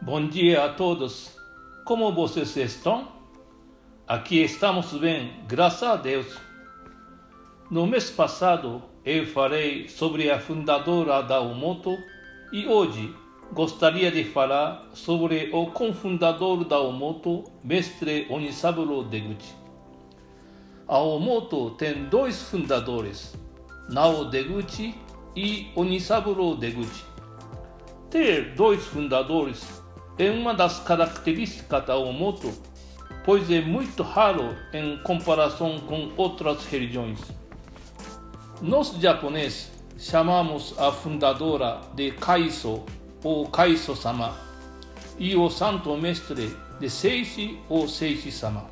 Bom dia a todos. Como vocês estão? Aqui estamos bem, graças a Deus. No mês passado, eu falei sobre a fundadora da Omoto e hoje gostaria de falar sobre o cofundador da Omoto, mestre Onisaburo Deguchi. A Omoto tem dois fundadores, Nao Deguchi e Onisaburo Deguchi. Ter dois fundadores é uma das características da Omoto, pois é muito raro em comparação com outras religiões. Nós japoneses chamamos a fundadora de Kaiso ou Kaiso-sama e o santo mestre de Seishi ou Seishi-sama.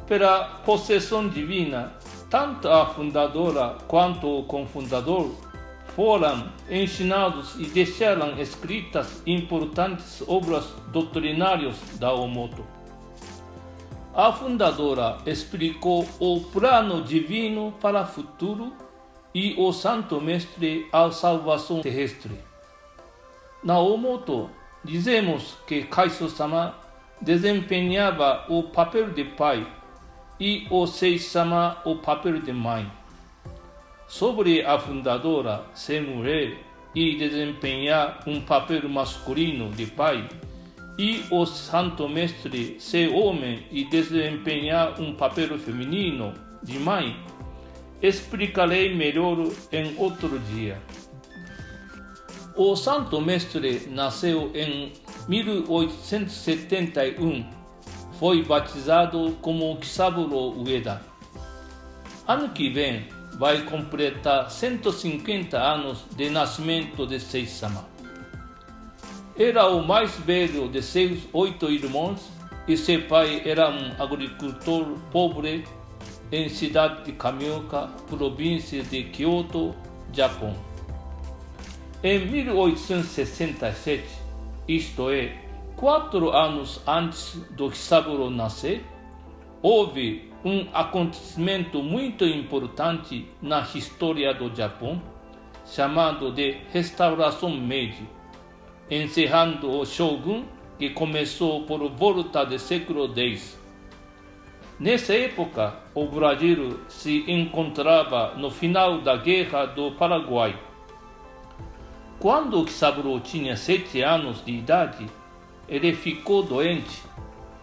Pela possessão divina, tanto a fundadora quanto o cofundador foram ensinados e deixaram escritas importantes obras doutrinárias da Omoto. A fundadora explicou o plano divino para o futuro e o santo mestre a salvação terrestre. Na Omoto, dizemos que Kaiso-sama desempenhava o papel de pai e o Seishi-sama o papel de mãe. Sobre a fundadora ser mulher e desempenhar um papel masculino de pai, e o santo mestre ser homem e desempenhar um papel feminino de mãe, explicarei melhor em outro dia. O santo mestre nasceu em 1871. Foi batizado como Kisaburo Ueda. Ano que vem vai completar 150 anos de nascimento de Seishi-sama. Era o mais velho de seus 8 irmãos e seu pai era um agricultor pobre em cidade de Kamioka, província de Kyoto, Japão. Em 1867, isto é, 4 anos antes do Kisaburo nascer, houve um acontecimento muito importante na história do Japão, chamado de Restauração Meiji, encerrando o Shogun que começou por volta do século X. Nessa época, o Brasil se encontrava no final da Guerra do Paraguai. Quando Kisaburo tinha 7 anos de idade, ele ficou doente,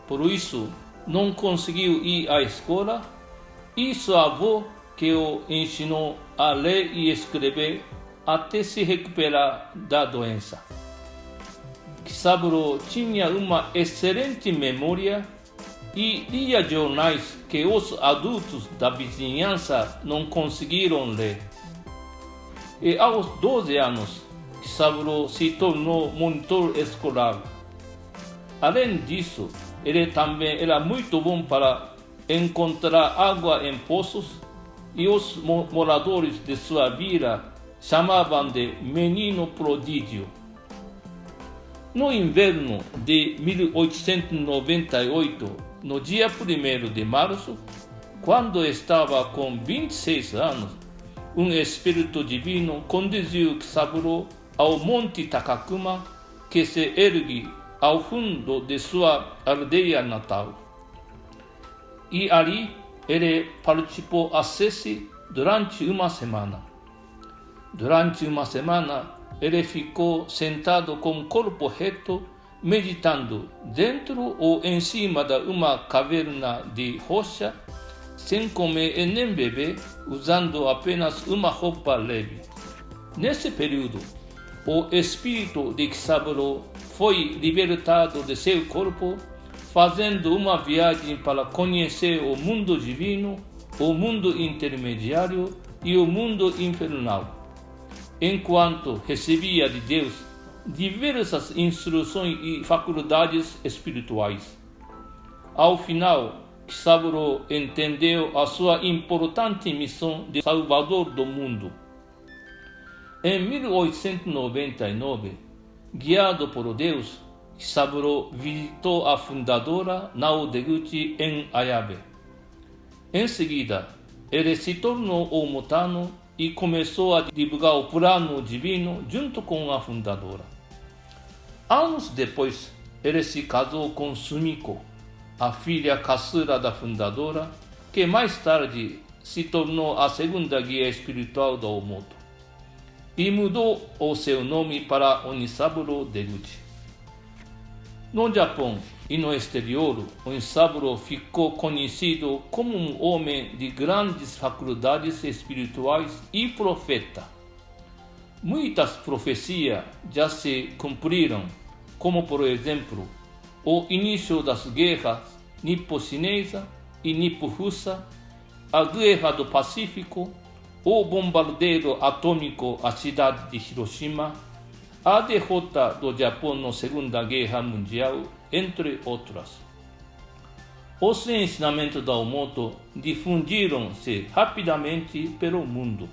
por isso não conseguiu ir à escola e seu avô que o ensinou a ler e escrever até se recuperar da doença. Kisaburo tinha uma excelente memória e lia jornais que os adultos da vizinhança não conseguiram ler. E aos 12 anos, Kisaburo se tornou monitor escolar. Além disso, ele também era muito bom para encontrar água em poços e os moradores de sua vila chamavam de menino prodígio. No inverno de 1898, no dia 1º de março, quando estava com 26 anos, um espírito divino conduziu Kisaburo ao Monte Takakuma, que se ergue ao fundo de sua aldeia natal. E ali ele participou a Seishi durante uma semana. Durante uma semana, ele ficou sentado com o corpo reto, meditando dentro ou em cima de uma caverna de rocha, sem comer e nem beber, usando apenas uma roupa leve. Nesse período, o espírito de Kisaburo foi libertado de seu corpo, fazendo uma viagem para conhecer o mundo divino, o mundo intermediário e o mundo infernal, enquanto recebia de Deus diversas instruções e faculdades espirituais. Ao final, Kisaburo entendeu a sua importante missão de salvador do mundo. Em 1899, guiado por Deus, Kisaburo visitou a fundadora Nao Deguchi em Ayabe. Em seguida, ele se tornou omotano e começou a divulgar o plano divino junto com a fundadora. Anos depois, ele se casou com Sumiko, a filha caçula da fundadora, que mais tarde se tornou a segunda guia espiritual do Omoto, e mudou o seu nome para Onisaburo Deguchi. No Japão e no exterior, Onisaburo ficou conhecido como um homem de grandes faculdades espirituais e profeta. Muitas profecias já se cumpriram, como por exemplo, o início das guerras nipo-chinesa e nipo-russa, a Guerra do Pacífico, o bombardeio atômico à cidade de Hiroshima, a derrota do Japão na Segunda Guerra Mundial, entre outras. Os ensinamentos da Omoto difundiram-se rapidamente pelo mundo.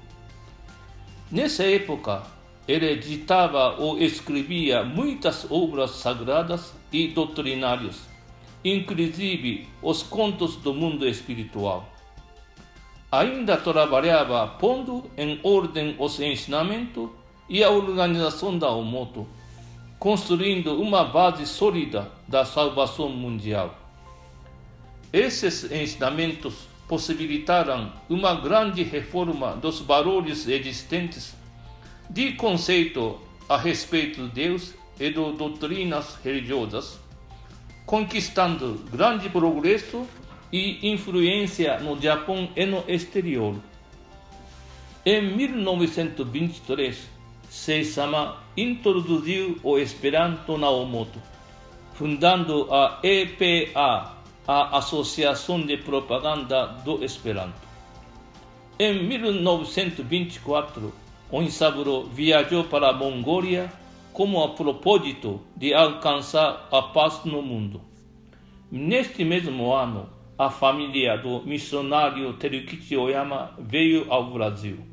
Nessa época, ele ditava ou escrevia muitas obras sagradas e doutrinárias, inclusive os contos do mundo espiritual. Ainda trabalhava pondo em ordem os ensinamentos e a organização da Omoto, construindo uma base sólida da salvação mundial. Esses ensinamentos possibilitaram uma grande reforma dos valores existentes de conceito a respeito de Deus e de doutrinas religiosas, conquistando grande progresso e influência no Japão e no exterior. Em 1923, Sei-sama introduziu o Esperanto na Omoto, fundando a EPA, a Associação de Propaganda do Esperanto. Em 1924, Onisaburo viajou para a Mongólia como a propósito de alcançar a paz no mundo. Neste mesmo ano, a família do missionário Terukichi Oyama veio ao Brasil.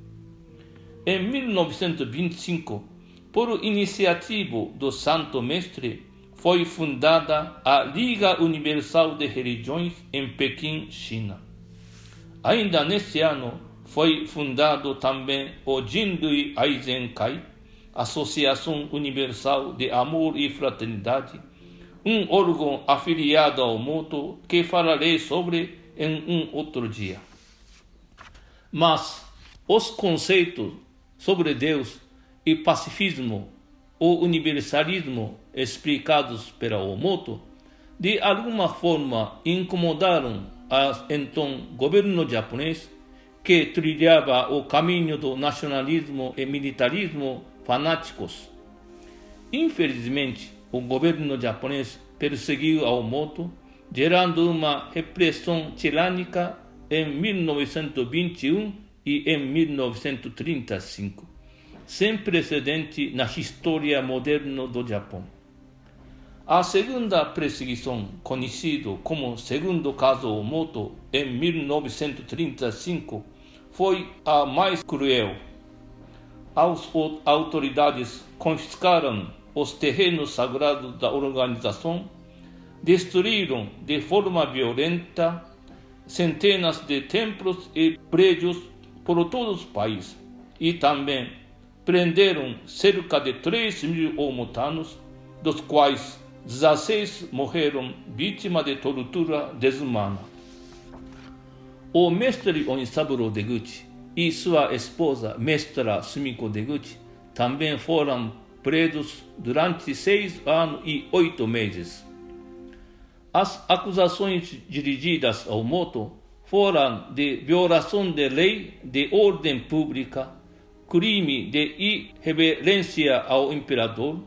Em 1925, por iniciativa do Santo Mestre, foi fundada a Liga Universal de Religiões em Pequim, China. Ainda neste ano, foi fundado também o Jindui Aizen-kai, Associação Universal de Amor e Fraternidade, um órgão afiliado ao Omoto que falarei sobre em um outro dia. Mas os conceitos sobre Deus e pacifismo ou universalismo explicados pela Omoto, de alguma forma incomodaram então governo japonês, que trilhava o caminho do nacionalismo e militarismo fanáticos. Infelizmente, o governo japonês perseguiu a Omoto, gerando uma repressão tirânica em 1921 e em 1935, sem precedente na história moderna do Japão. A segunda perseguição, conhecida como Segundo Caso Omoto, em 1935, foi a mais cruel. As autoridades confiscaram os terrenos sagrados da organização, destruíram de forma violenta centenas de templos e prédios por todo o país e também prenderam cerca de 3.000 omotanos, dos quais 16 morreram vítimas de tortura desumana. O mestre Onisaburo Deguchi e sua esposa, mestra Sumiko Deguchi, também foram presos durante 6 anos e 8 meses. As acusações dirigidas ao Omoto foram de violação de lei de ordem pública, crime de irreverência ao imperador,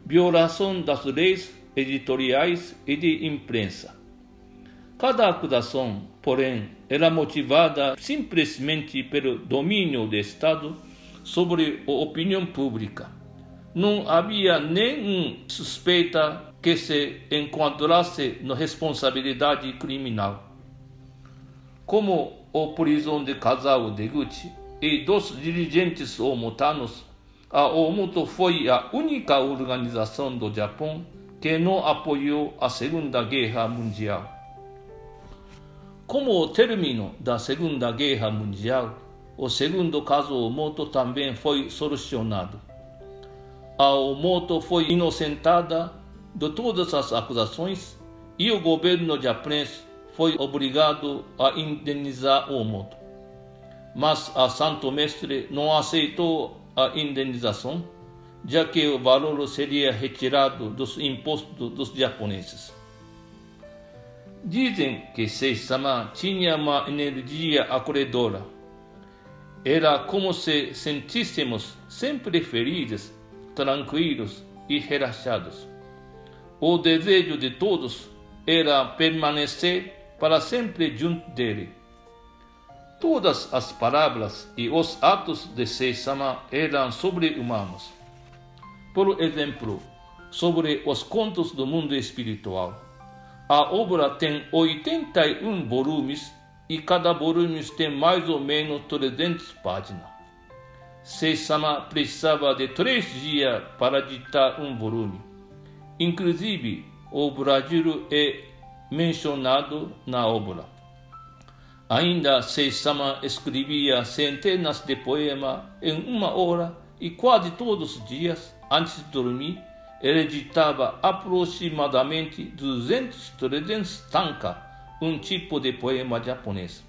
violação das leis editoriais e de imprensa. Cada acusação, porém, era motivada simplesmente pelo domínio do Estado sobre a opinião pública. Não havia nenhuma suspeita que se enquadrasse na responsabilidade criminal. Como a prisão de casal Deguchi e dos dirigentes omotanos, a Omoto foi a única organização do Japão que não apoiou a Segunda Guerra Mundial. Como o término da Segunda Guerra Mundial, o segundo caso Omoto também foi solucionado. a Omoto foi inocentada de todas as acusações e o governo japonês foi obrigado a indenizar Omoto. Mas a Santo Mestre não aceitou a indenização, já que o valor seria retirado dos impostos dos japoneses. Dizem que Sei-sama tinha uma energia acolhedora. Era como se sentíssemos sempre felizes, tranquilos e relaxados. O desejo de todos era permanecer para sempre junto dele. Todas as palavras e os atos de Sei-sama eram sobre-humanos. Por exemplo, sobre os contos do mundo espiritual. A obra tem 81 volumes e cada volume tem mais ou menos 300 páginas. Sei-sama precisava de 3 dias para ditar um volume. Inclusive, o Brasil é mencionado na obra. Ainda Sei-sama escrevia centenas de poemas em 1 hora e quase todos os dias, antes de dormir, ele ditava aproximadamente 200-300 tanka, um tipo de poema japonês.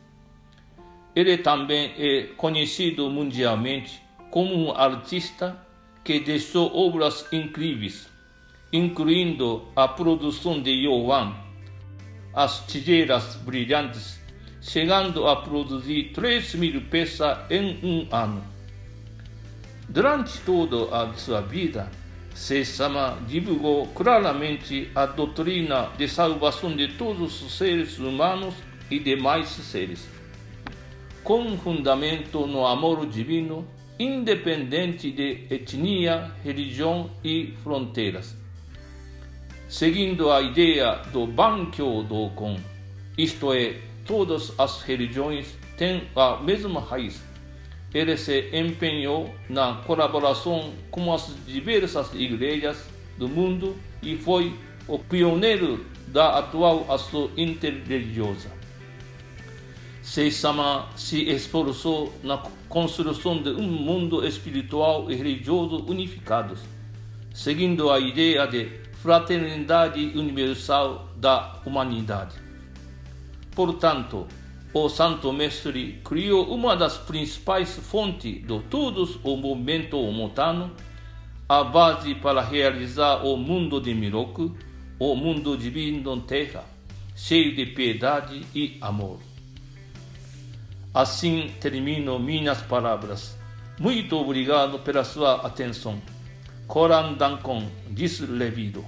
Ele também é conhecido mundialmente como um artista que deixou obras incríveis, incluindo a produção de Yowan, as tigelas brilhantes, chegando a produzir 3.000 peças em um ano. Durante toda a sua vida, Sei-sama divulgou claramente a doutrina de salvação de todos os seres humanos e demais seres, com fundamento no amor divino, independente de etnia, religião e fronteiras. Seguindo a ideia do Bankyo Dokon, isto é, todas as religiões têm a mesma raiz. Ele se empenhou na colaboração com as diversas igrejas do mundo e foi o pioneiro da atual ação interreligiosa. Sei-sama se esforçou na construção de um mundo espiritual e religioso unificados, seguindo a ideia de fraternidade universal da humanidade. Portanto, o Santo Mestre criou uma das principais fontes de todos o movimento omotano, a base para realizar o mundo de Miroku, o mundo divino na Terra, cheio de piedade e amor. Assim termino minhas palavras. Muito obrigado pela sua atenção. Koran Dankon, deslevido.